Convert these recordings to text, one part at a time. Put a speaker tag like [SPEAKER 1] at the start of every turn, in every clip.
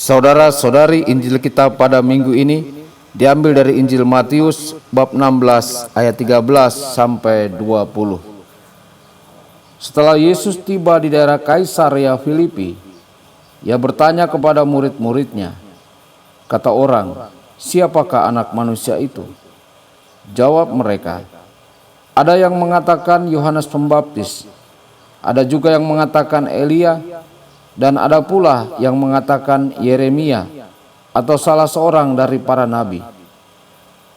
[SPEAKER 1] Saudara-saudari, Injil kita pada minggu ini diambil dari Injil Matius bab 16 ayat 13 sampai 20. Setelah Yesus tiba di daerah Kaisarea Filipi, ia bertanya kepada murid-muridnya, kata orang, "Siapakah anak manusia itu?" Jawab mereka, "Ada yang mengatakan Yohanes Pembaptis, ada juga yang mengatakan Elia, dan ada pula yang mengatakan Yeremia atau salah seorang dari para nabi."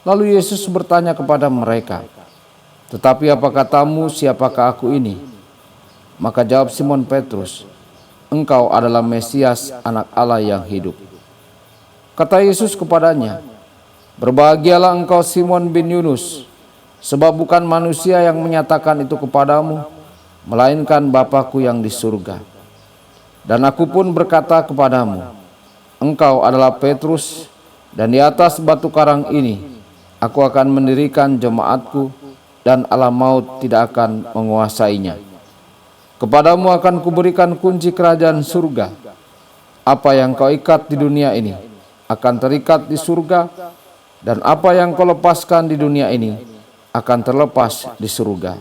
[SPEAKER 1] Lalu Yesus bertanya kepada mereka, "Tetapi apa katamu, siapakah aku ini?" Maka jawab Simon Petrus, "Engkau adalah Mesias, anak Allah yang hidup." Kata Yesus kepadanya, "Berbahagialah engkau Simon bin Yunus, sebab bukan manusia yang menyatakan itu kepadamu, melainkan Bapa-Ku yang di surga. Dan aku pun berkata kepadamu, engkau adalah Petrus, dan di atas batu karang ini aku akan mendirikan jemaatku, dan alam maut tidak akan menguasainya. Kepadamu akan kuberikan kunci kerajaan surga. Apa yang kau ikat di dunia ini akan terikat di surga, dan apa yang kau lepaskan di dunia ini akan terlepas di surga."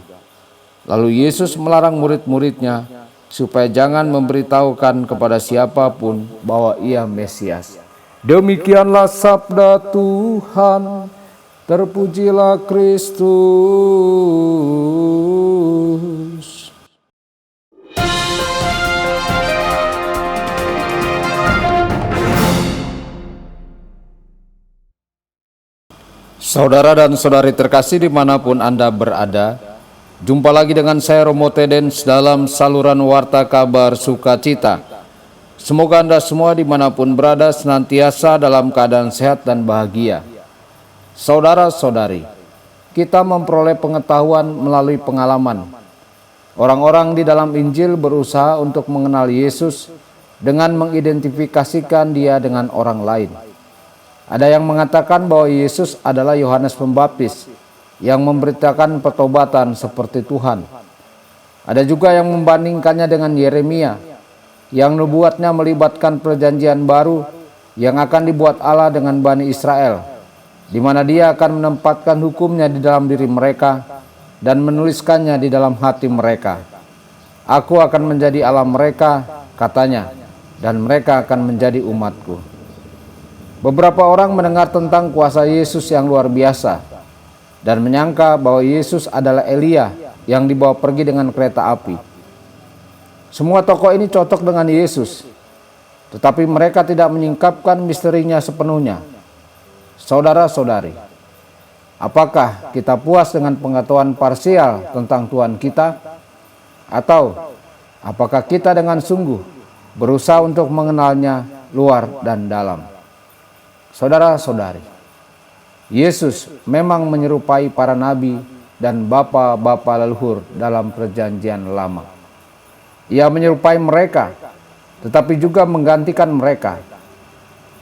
[SPEAKER 1] Lalu Yesus melarang murid-muridnya supaya jangan memberitahukan kepada siapapun bahwa ia Mesias. Demikianlah sabda Tuhan. Terpujilah Kristus. Saudara dan saudari terkasih dimanapun Anda berada, jumpa lagi dengan saya Romo Tedens dalam saluran Warta Kabar Sukacita. Semoga Anda semua dimanapun berada senantiasa dalam keadaan sehat dan bahagia. Saudara-saudari, kita memperoleh pengetahuan melalui pengalaman. Orang-orang di dalam Injil berusaha untuk mengenal Yesus dengan mengidentifikasikan dia dengan orang lain. Ada yang mengatakan bahwa Yesus adalah Yohanes Pembaptis yang memberitakan pertobatan seperti Tuhan. Ada juga yang membandingkannya dengan Yeremia yang nubuatnya melibatkan perjanjian baru yang akan dibuat Allah dengan Bani Israel, di mana dia akan menempatkan hukumnya di dalam diri mereka dan menuliskannya di dalam hati mereka. "Aku akan menjadi Allah mereka," katanya, "dan mereka akan menjadi umatku." Beberapa orang mendengar tentang kuasa Yesus yang luar biasa dan menyangka bahwa Yesus adalah Elia yang dibawa pergi dengan kereta api. Semua tokoh ini cocok dengan Yesus, tetapi mereka tidak menyingkapkan misterinya sepenuhnya. Saudara-saudari, apakah kita puas dengan pengetahuan parsial tentang Tuhan kita? Atau apakah kita dengan sungguh berusaha untuk mengenalnya luar dan dalam? Saudara-saudari, Yesus memang menyerupai para nabi dan bapa-bapa leluhur dalam perjanjian lama. Ia menyerupai mereka, tetapi juga menggantikan mereka.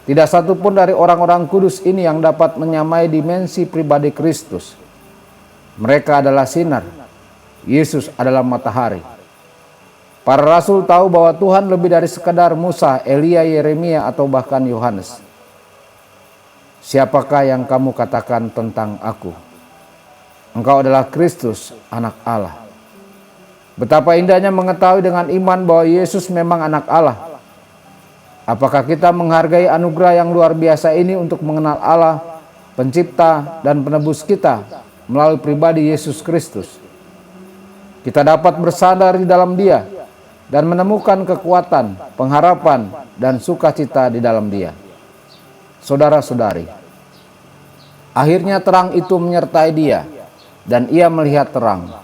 [SPEAKER 1] Tidak satu pun dari orang-orang kudus ini yang dapat menyamai dimensi pribadi Kristus. Mereka adalah sinar, Yesus adalah matahari. Para rasul tahu bahwa Tuhan lebih dari sekadar Musa, Elia, Yeremia, atau bahkan Yohanes. "Siapakah yang kamu katakan tentang aku? Engkau adalah Kristus, anak Allah." Betapa indahnya mengetahui dengan iman bahwa Yesus memang anak Allah. Apakah kita menghargai anugerah yang luar biasa ini untuk mengenal Allah, pencipta dan penebus kita melalui pribadi Yesus Kristus? Kita dapat bersandar di dalam Dia dan menemukan kekuatan, pengharapan, dan sukacita di dalam Dia. Saudara-saudari, akhirnya terang itu menyertai dia, dan ia melihat terang.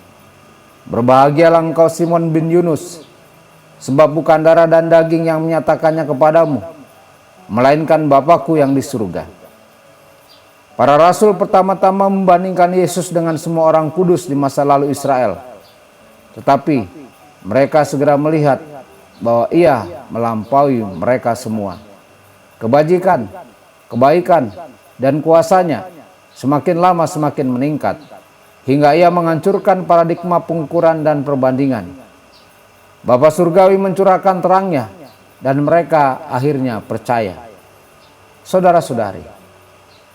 [SPEAKER 1] Berbahagialah engkau Simon bin Yunus, sebab bukan darah dan daging yang menyatakannya kepadamu, melainkan Bapa-Ku yang di surga. Para rasul pertama-tama membandingkan Yesus dengan semua orang kudus di masa lalu Israel. Tetapi mereka segera melihat bahwa ia melampaui mereka semua. Kebajikan, kebaikan, dan kuasanya semakin lama semakin meningkat, hingga ia menghancurkan paradigma pengukuran dan perbandingan. Bapa Surgawi mencurahkan terangnya dan mereka akhirnya percaya. Saudara-saudari,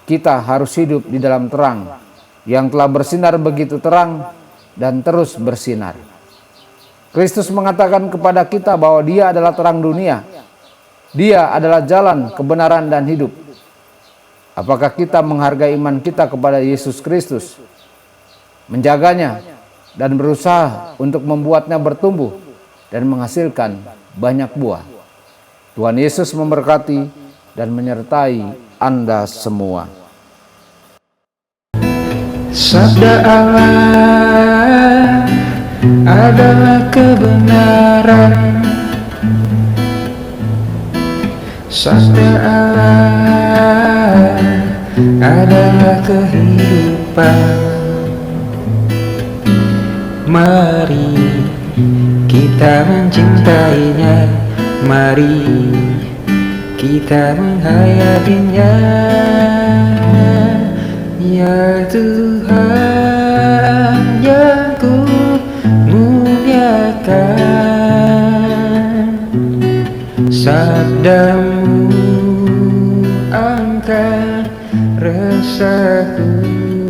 [SPEAKER 1] kita harus hidup di dalam terang yang telah bersinar begitu terang dan terus bersinar. Kristus mengatakan kepada kita bahwa Dia adalah terang dunia. Dia adalah jalan, kebenaran, dan hidup. Apakah kita menghargai iman kita kepada Yesus Kristus, menjaganya, dan berusaha untuk membuatnya bertumbuh dan menghasilkan banyak buah? Tuhan Yesus memberkati dan menyertai Anda semua.
[SPEAKER 2] Sabda Allah adalah kebenaran. Sabda Allah adalah kehidupan. Mari kita mencintainya, mari kita menghayatinya. Ya Tuhan yang ku muliakan, sabdamu angkat resahku.